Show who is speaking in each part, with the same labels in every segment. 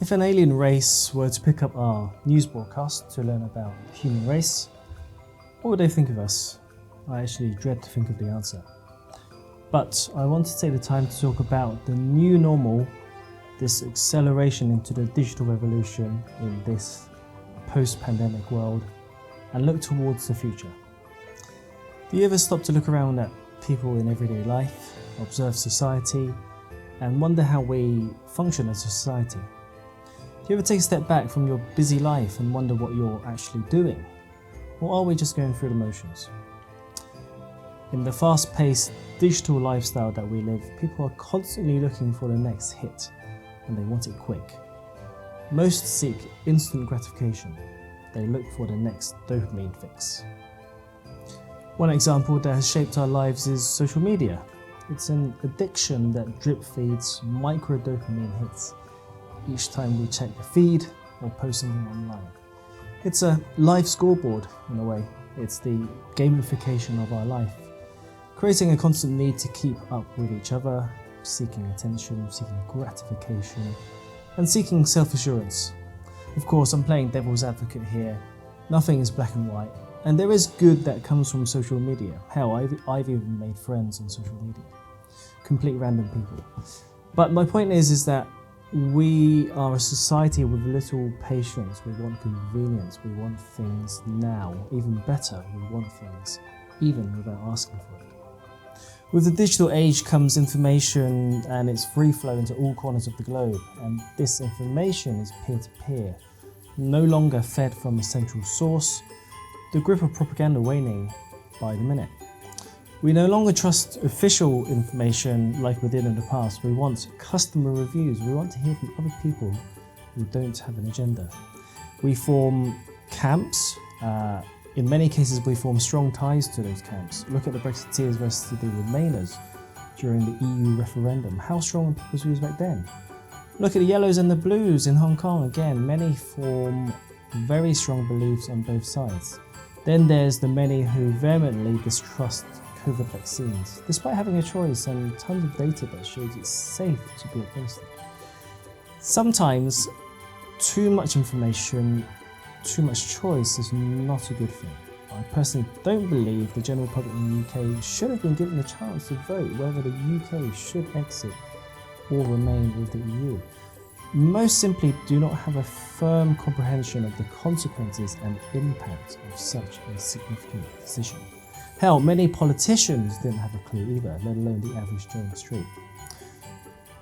Speaker 1: If an alien race were to pick up our news broadcast to learn about the human race, what would they think of us? I actually dread to think of the answer. But I want to take the time to talk about the new normal, this acceleration into the digital revolution in this post-pandemic world, and look towards the future. Do you ever stop to look around at people in everyday life, observe society, and wonder how we function as a society? Do you ever take a step back from your busy life and wonder what you're actually doing? Or are we just going through the motions? In the fast-paced digital lifestyle that we live, people are constantly looking for the next hit, and they want it quick. Most seek instant gratification. They look for the next dopamine fix. One example that has shaped our lives is social media. It's an addiction that drip feeds micro dopamine hits each time we check the feed or post something online. It's a life scoreboard in a way. It's the gamification of our life, creating a constant need to keep up with each other, seeking attention, seeking gratification, and seeking self-assurance. Of course, I'm playing devil's advocate here. Nothing is black and white, and there is good that comes from social media. Hell, I've even made friends on social media. Complete random people. But my point is that we are a society with little patience. We want convenience. We want things now. Even better, we want things even without asking for it. With the digital age comes information, and it's free flow into all corners of the globe. And this information is peer-to-peer, no longer fed from a central source, the grip of propaganda waning by the minute. We no longer trust official information like we did in the past. We want customer reviews. We want to hear from other people who don't have an agenda. We form camps. In many cases, we form strong ties to those camps. Look at the Brexiteers versus the Remainers during the EU referendum. How strong were people's views back then? Look at the Yellows and the Blues in Hong Kong. Again, many form very strong beliefs on both sides. Then there's the many who vehemently distrust COVID vaccines, despite having a choice and tons of data that shows it's safe to be against it. Sometimes too much information, too much choice is not a good thing. I personally don't believe the general public in the UK should have been given the chance to vote whether the UK should exit or remain with the EU. Most simply do not have a firm comprehension of the consequences and impact of such a significant decision. Hell, many politicians didn't have a clue either, let alone the average Joe on the street.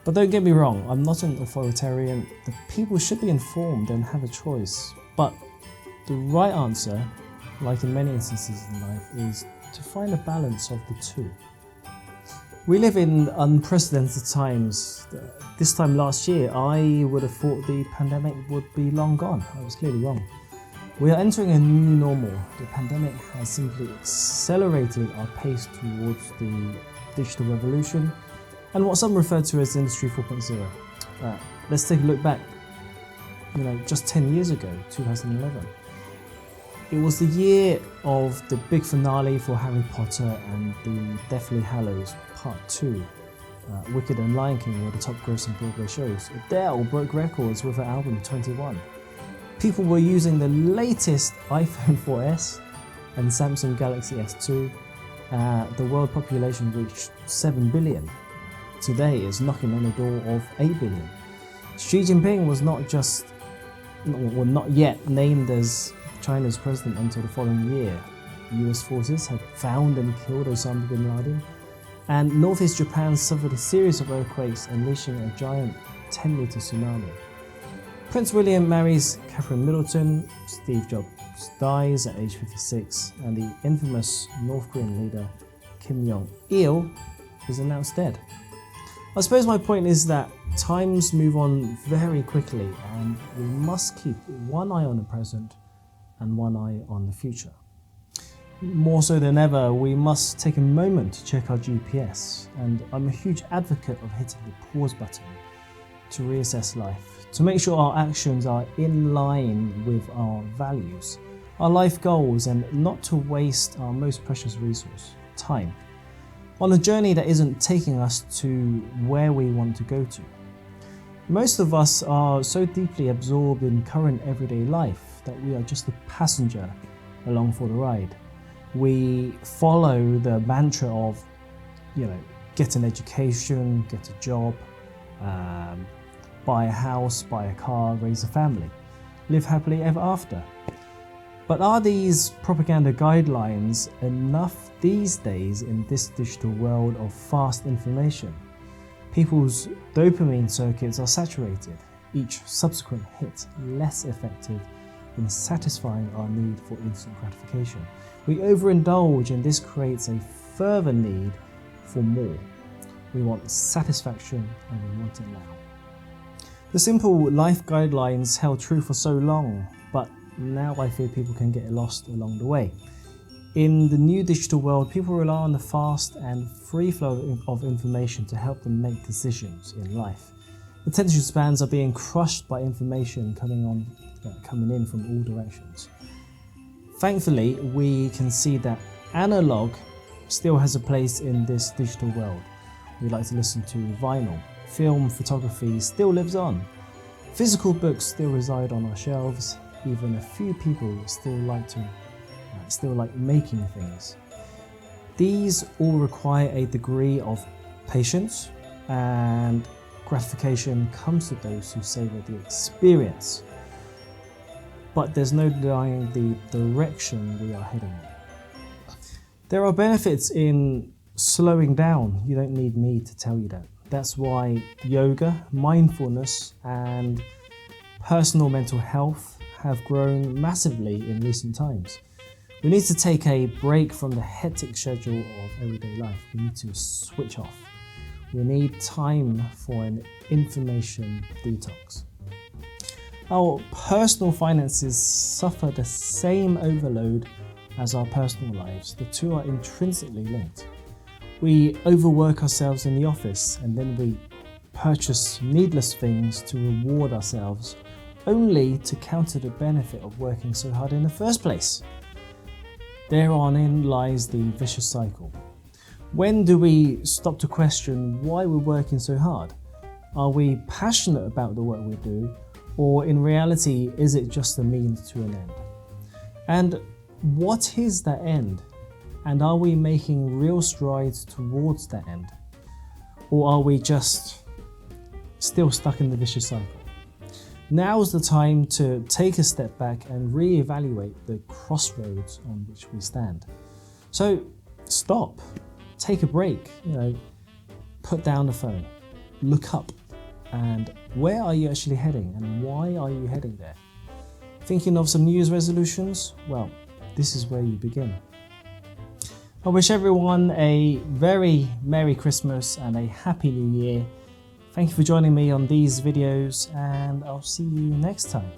Speaker 1: But don't get me wrong, I'm not an authoritarian. The people should be informed and have a choice. But the right answer, like in many instances in life, is to find a balance of the two. We live in unprecedented times. This time last year, I would have thought the pandemic would be long gone. I was clearly wrong. We are entering a new normal. The pandemic has simply accelerated our pace towards the digital revolution and what some refer to as Industry 4.0. Let's take a look back, just 10 years ago, 2011. It was the year of the big finale for Harry Potter and the Deathly Hallows Part 2. Wicked and Lion King were the top grossing Broadway shows. Adele broke records with her album 21. People were using the latest iPhone 4S and Samsung Galaxy S2. The world population reached 7 billion. Today is knocking on the door of 8 billion. Xi Jinping was not yet named as China's president until the following year. US forces had found and killed Osama bin Laden, and northeast Japan suffered a series of earthquakes, unleashing a giant 10-meter tsunami. Prince William marries Catherine Middleton, Steve Jobs dies at age 56, and the infamous North Korean leader Kim Jong-il is announced dead. I suppose my point is that times move on very quickly, and we must keep one eye on the present and one eye on the future. More so than ever, we must take a moment to check our GPS, and I'm a huge advocate of hitting the pause button to reassess life, to make sure our actions are in line with our values, our life goals, and not to waste our most precious resource, time, on a journey that isn't taking us to where we want to go to. Most of us are so deeply absorbed in current everyday life that we are just a passenger along for the ride. We follow the mantra of, get an education, get a job, buy a house, buy a car, raise a family, live happily ever after. But are these propaganda guidelines enough these days in this digital world of fast information? People's dopamine circuits are saturated, each subsequent hit less effective in satisfying our need for instant gratification. We overindulge, and this creates a further need for more. We want satisfaction, and we want it now. The simple life guidelines held true for so long, but now I fear people can get lost along the way. In the new digital world, people rely on the fast and free flow of information to help them make decisions in life. Attention spans are being crushed by information coming in from all directions. Thankfully, we can see that analog still has a place in this digital world. We like to listen to vinyl. Film photography still lives on. Physical books still reside on our shelves. Even a few people still like making things. These all require a degree of patience, and gratification comes to those who savor the experience. But there's no denying the direction we are heading in. There are benefits in slowing down. You don't need me to tell you that. That's why yoga, mindfulness, and personal mental health have grown massively in recent times. We need to take a break from the hectic schedule of everyday life. We need to switch off. We need time for an information detox. Our personal finances suffer the same overload as our personal lives. The two are intrinsically linked. We overwork ourselves in the office, and then we purchase needless things to reward ourselves, only to counter the benefit of working so hard in the first place. Therein lies the vicious cycle. When do we stop to question why we're working so hard? Are we passionate about the work we do, or in reality, is it just a means to an end? And what is that end? And are we making real strides towards that end? Or are we just still stuck in the vicious cycle? Now's the time to take a step back and reevaluate the crossroads on which we stand. So stop, take a break, put down the phone, look up, and where are you actually heading, and why are you heading there? Thinking of some New Year's resolutions? Well, this is where you begin. I wish everyone a very Merry Christmas and a Happy New Year. Thank you for joining me on these videos, and I'll see you next time.